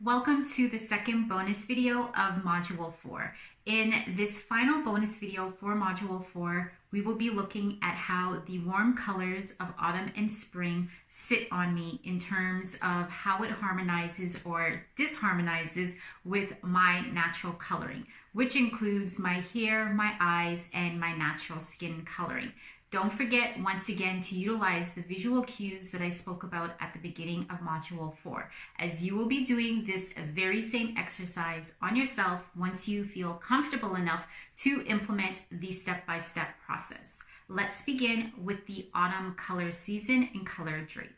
Welcome to the second bonus video of Module 4. In this final bonus video for Module 4, we will be looking at how the warm colors of autumn and spring sit on me in terms of how it harmonizes or disharmonizes with my natural coloring, which includes my hair, my eyes, and my natural skin coloring. Don't forget, once again, to utilize the visual cues that I spoke about at the beginning of Module 4, as you will be doing this very same exercise on yourself once you feel comfortable enough to implement the step-by-step process. Let's begin with the autumn color season and color drapes.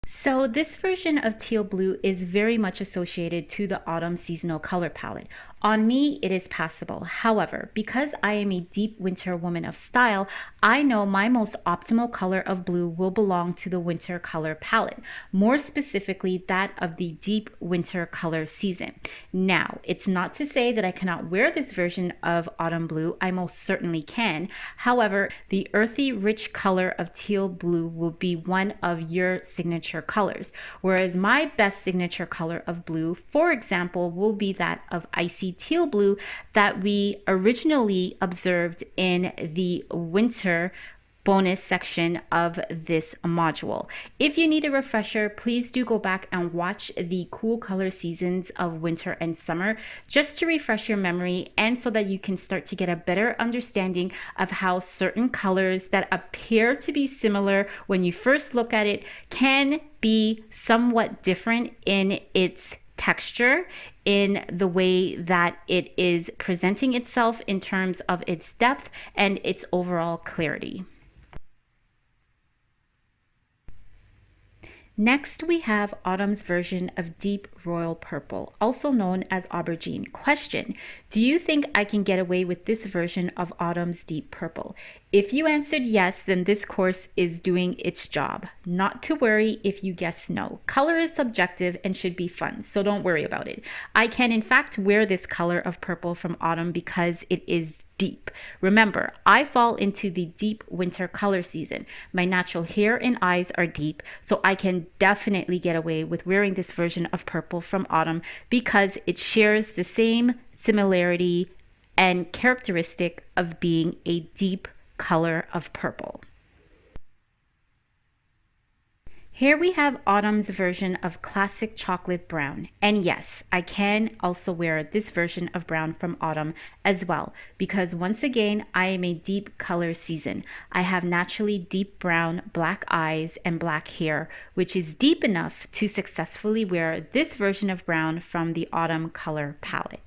So this version of teal blue is very much associated to the autumn seasonal color palette. On me, it is passable. However, because I am a deep winter woman of style, I know my most optimal color of blue will belong to the winter color palette, more specifically that of the deep winter color season. Now, it's not to say that I cannot wear this version of autumn blue. I most certainly can. However, the earthy, rich color of teal blue will be one of your signature colors, whereas my best signature color of blue, for example, will be that of icy teal blue that we originally observed in the winter bonus section of this module. If you need a refresher, please do go back and watch the cool color seasons of winter and summer just to refresh your memory and so that you can start to get a better understanding of how certain colors that appear to be similar when you first look at it can be somewhat different in its texture, in the way that it is presenting itself in terms of its depth and its overall clarity. Next, we have autumn's version of deep royal purple, also known as aubergine. Question: do you think I can get away with this version of autumn's deep purple? If you answered yes, then this course is doing its job. Not to worry if you guess no. Color is subjective and should be fun, so don't worry about it. I can in fact wear this color of purple from autumn because it is deep. Remember, I fall into the deep winter color season. My natural hair and eyes are deep, so I can definitely get away with wearing this version of purple from autumn because it shares the same similarity and characteristic of being a deep color of purple. Here we have autumn's version of classic chocolate brown. And yes, I can also wear this version of brown from autumn as well, because once again, I am a deep color season. I have naturally deep brown, black eyes, and black hair, which is deep enough to successfully wear this version of brown from the autumn color palette.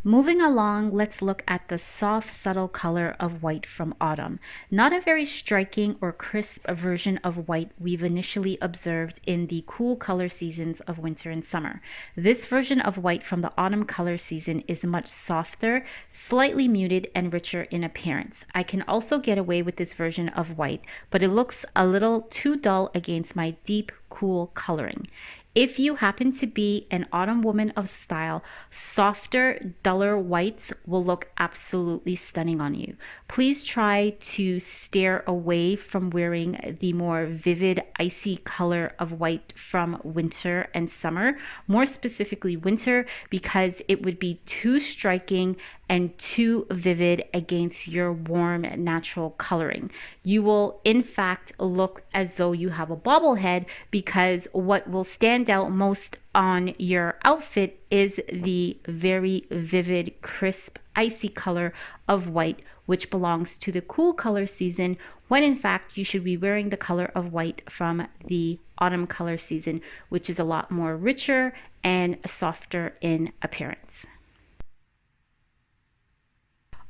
Moving along, let's look at the soft, subtle color of white from autumn. Not a very striking or crisp version of white we've initially observed in the cool color seasons of winter and summer. This version of white from the autumn color season is much softer, slightly muted, and richer in appearance. I can also get away with this version of white, but it looks a little too dull against my deep, cool coloring. If you happen to be an autumn woman of style, softer, duller whites will look absolutely stunning on you. Please try to steer away from wearing the more vivid, icy color of white from winter and summer, more specifically winter, because it would be too striking and too vivid against your warm natural coloring. You will in fact look as though you have a bobblehead, because what will stand out most on your outfit is the very vivid, crisp, icy color of white, which belongs to the cool color season, when in fact you should be wearing the color of white from the autumn color season, which is a lot more richer and softer in appearance.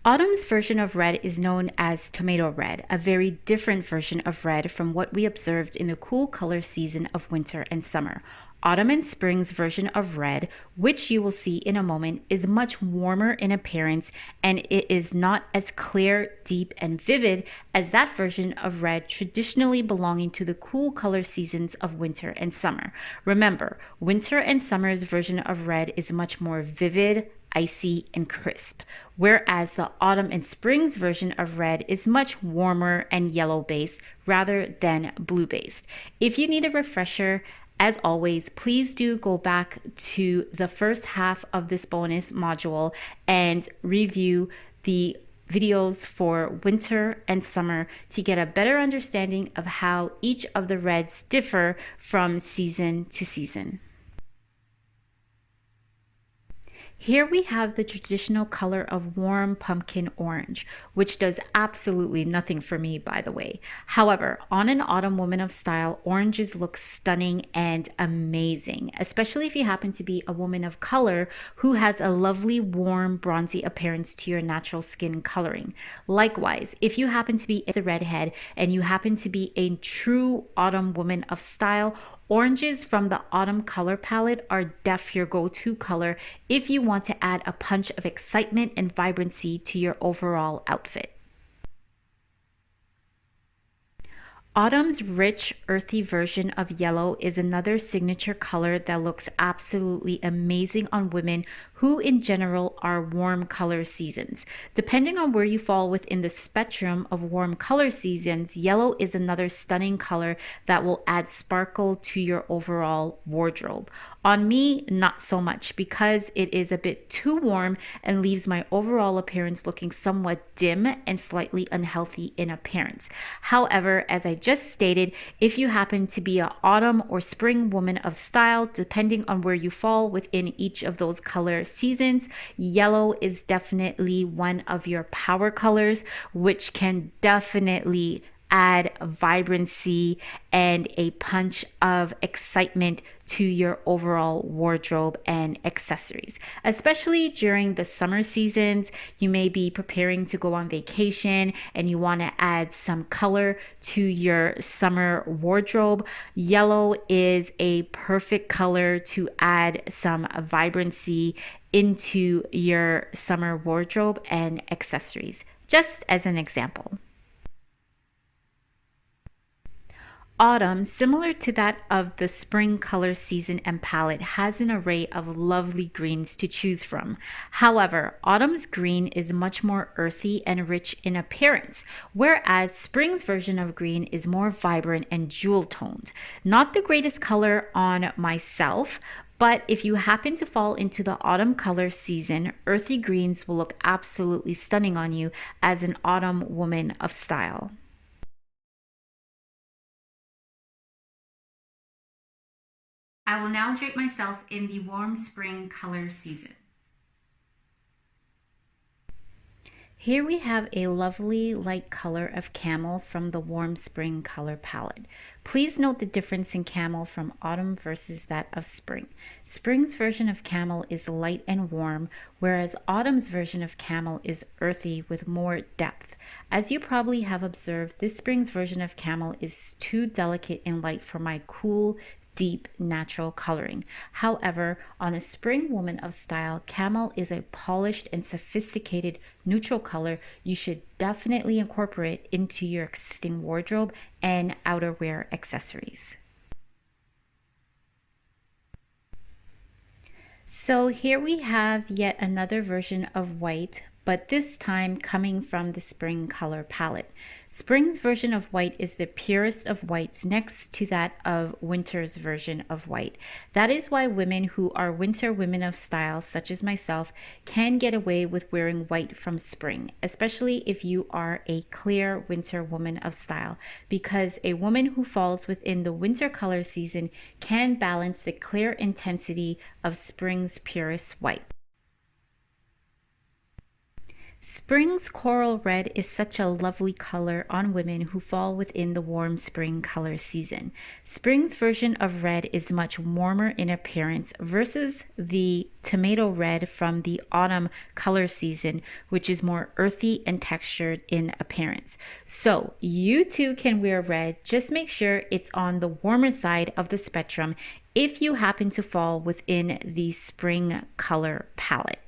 Autumn's version of red is known as tomato red, a very different version of red from what we observed in the cool color season of winter and summer. Autumn and spring's version of red, which you will see in a moment, is much warmer in appearance, and it is not as clear, deep, and vivid as that version of red traditionally belonging to the cool color seasons of winter and summer. Remember, winter and summer's version of red is much more vivid, icy and crisp, whereas the autumn and spring's version of red is much warmer and yellow based rather than blue based. If you need a refresher, as always, please do go back to the first half of this bonus module and review the videos for winter and summer to get a better understanding of how each of the reds differ from season to season. Here we have the traditional color of warm pumpkin orange, which does absolutely nothing for me, by the way. However, on an autumn woman of style, oranges look stunning and amazing, especially if you happen to be a woman of color who has a lovely, warm, bronzy appearance to your natural skin coloring. Likewise, if you happen to be a redhead and you happen to be a true autumn woman of style, oranges from the autumn color palette are your go-to color if you want to add a punch of excitement and vibrancy to your overall outfit. Autumn's rich, earthy version of yellow is another signature color that looks absolutely amazing on women who in general are warm color seasons. Depending on where you fall within the spectrum of warm color seasons, yellow is another stunning color that will add sparkle to your overall wardrobe. On me, not so much because it is a bit too warm and leaves my overall appearance looking somewhat dim and slightly unhealthy in appearance. However, as I just stated, if you happen to be an autumn or spring woman of style, depending on where you fall within each of those color seasons, yellow is definitely one of your power colors, which can definitely add vibrancy and a punch of excitement to your overall wardrobe and accessories. Especially during the summer seasons, you may be preparing to go on vacation and you want to add some color to your summer wardrobe. Yellow is a perfect color to add some vibrancy into your summer wardrobe and accessories, just as an example. Autumn, similar to that of the spring color season and palette, has an array of lovely greens to choose from. However, autumn's green is much more earthy and rich in appearance, whereas spring's version of green is more vibrant and jewel toned. Not the greatest color on myself, but if you happen to fall into the autumn color season, earthy greens will look absolutely stunning on you as an autumn woman of style. I will now drape myself in the warm spring color season. Here we have a lovely light color of camel from the warm spring color palette. Please note the difference in camel from autumn versus that of spring. Spring's version of camel is light and warm, whereas autumn's version of camel is earthy with more depth. As you probably have observed, this spring's version of camel is too delicate and light for my cool, deep natural coloring. However, on a spring woman of style, camel is a polished and sophisticated neutral color you should definitely incorporate into your existing wardrobe and outerwear accessories. So here we have yet another version of white, but this time coming from the spring color palette. Spring's version of white is the purest of whites next to that of winter's version of white. That is why women who are winter women of style, such as myself, can get away with wearing white from spring, especially if you are a clear winter woman of style, because a woman who falls within the winter color season can balance the clear intensity of spring's purest white. Spring's coral red is such a lovely color on women who fall within the warm spring color season. Spring's version of red is much warmer in appearance versus the tomato red from the autumn color season, which is more earthy and textured in appearance. So you too can wear red, just make sure it's on the warmer side of the spectrum if you happen to fall within the spring color palette.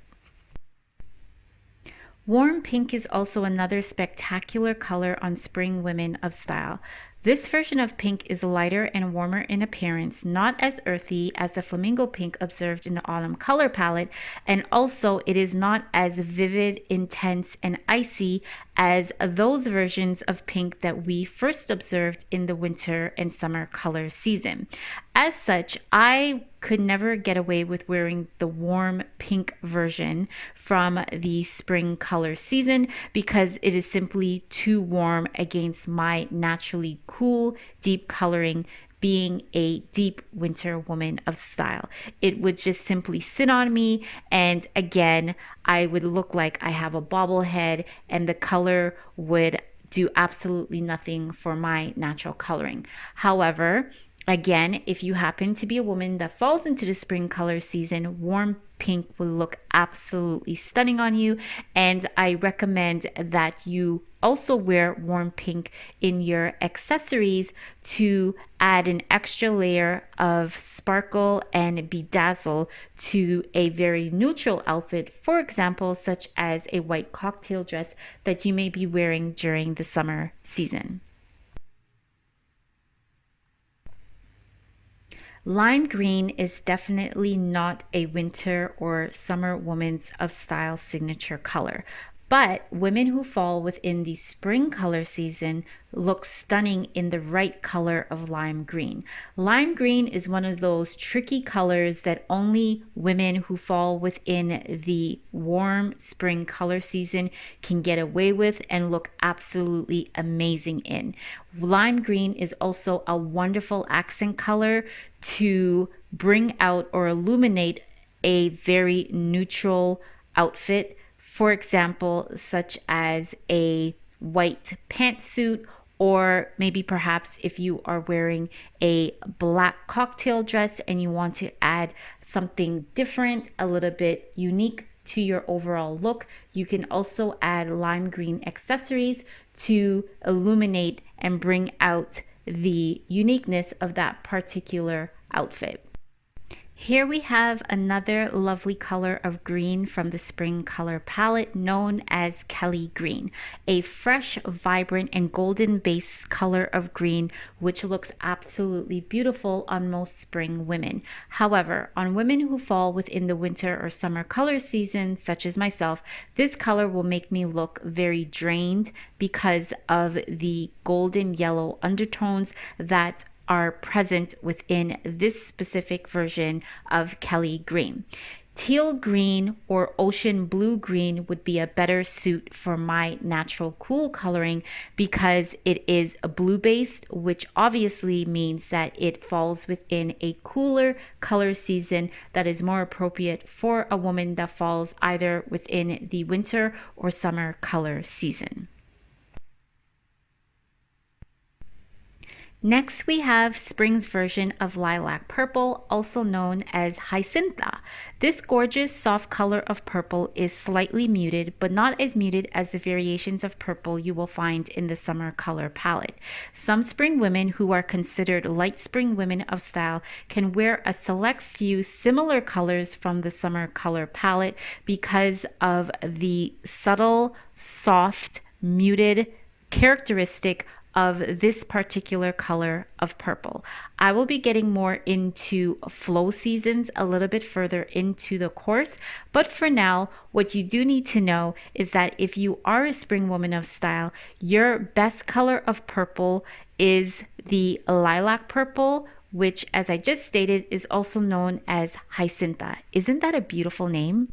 Warm pink is also another spectacular color on spring women of style. This version of pink is lighter and warmer in appearance, not as earthy as the flamingo pink observed in the autumn color palette, and also it is not as vivid, intense, and icy as those versions of pink that we first observed in the winter and summer color season. As such, I could never get away with wearing the warm pink version from the spring color season because it is simply too warm against my naturally cool, deep coloring being a deep winter woman of style. It would just simply sit on me, and again, I would look like I have a bobblehead, and the color would do absolutely nothing for my natural coloring. However, again, if you happen to be a woman that falls into the spring color season, warm pink will look absolutely stunning on you. And I recommend that you also wear warm pink in your accessories to add an extra layer of sparkle and bedazzle to a very neutral outfit, for example, such as a white cocktail dress that you may be wearing during the summer season. Lime green is definitely not a winter or summer woman's of style signature color, but women who fall within the spring color season look stunning in the right color of lime green. Lime green is one of those tricky colors that only women who fall within the warm spring color season can get away with and look absolutely amazing in. Lime green is also a wonderful accent color to bring out or illuminate a very neutral outfit. For example, such as a white pantsuit, or maybe perhaps if you are wearing a black cocktail dress and you want to add something different, a little bit unique to your overall look, you can also add lime green accessories to illuminate and bring out the uniqueness of that particular outfit. Here we have another lovely color of green from the spring color palette known as Kelly green, a fresh, vibrant, and golden base color of green which looks absolutely beautiful on most spring women. However, on women who fall within the winter or summer color season, such as myself, this color will make me look very drained because of the golden yellow undertones that are present within this specific version of Kelly green. Teal green or ocean blue green would be a better suit for my natural cool coloring because it is a blue based, which obviously means that it falls within a cooler color season that is more appropriate for a woman that falls either within the winter or summer color season. Next, we have spring's version of lilac purple, also known as hyacintha. This gorgeous soft color of purple is slightly muted, but not as muted as the variations of purple you will find in the summer color palette. Some spring women who are considered light spring women of style can wear a select few similar colors from the summer color palette because of the subtle, soft, muted characteristic of this particular color of purple. I will be getting more into flow seasons a little bit further into the course, but for now, what you do need to know is that if you are a spring woman of style, your best color of purple is the lilac purple, which, as I just stated, is also known as hyacintha. Isn't that a beautiful name?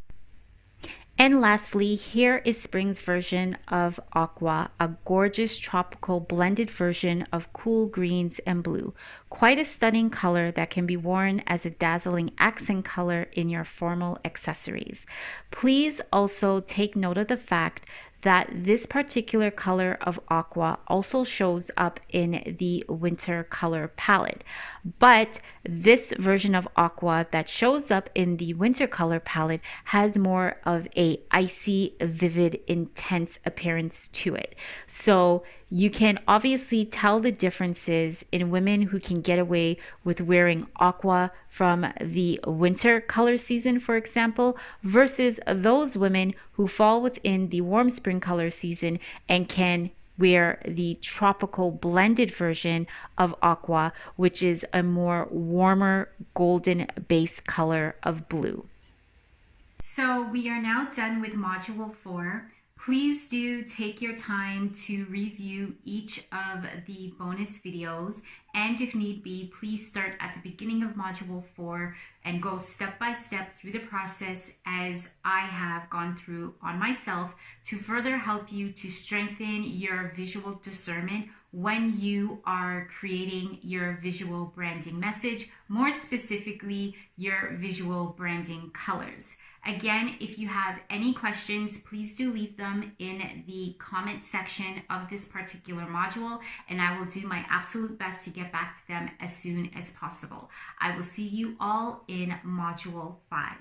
And lastly, here is spring's version of aqua, a gorgeous tropical blended version of cool greens and blue. Quite a stunning color that can be worn as a dazzling accent color in your formal accessories. Please also take note of the fact that this particular color of aqua also shows up in the winter color palette. But this version of aqua that shows up in the winter color palette has more of a icy, vivid, intense appearance to it. So You can obviously tell the differences in women who can get away with wearing aqua from the winter color season, for example, versus those women who fall within the warm spring color season and can wear the tropical blended version of aqua, which is a more warmer golden base color of blue. So we are now done with Module 4. Please do take your time to review each of the bonus videos, and if need be, please start at the beginning of Module 4 and go step by step through the process as I have gone through on myself to further help you to strengthen your visual discernment when you are creating your visual branding message, more specifically your visual branding colors. Again, if you have any questions, please do leave them in the comment section of this particular module, and I will do my absolute best to get back to them as soon as possible. I will see you all in Module 5.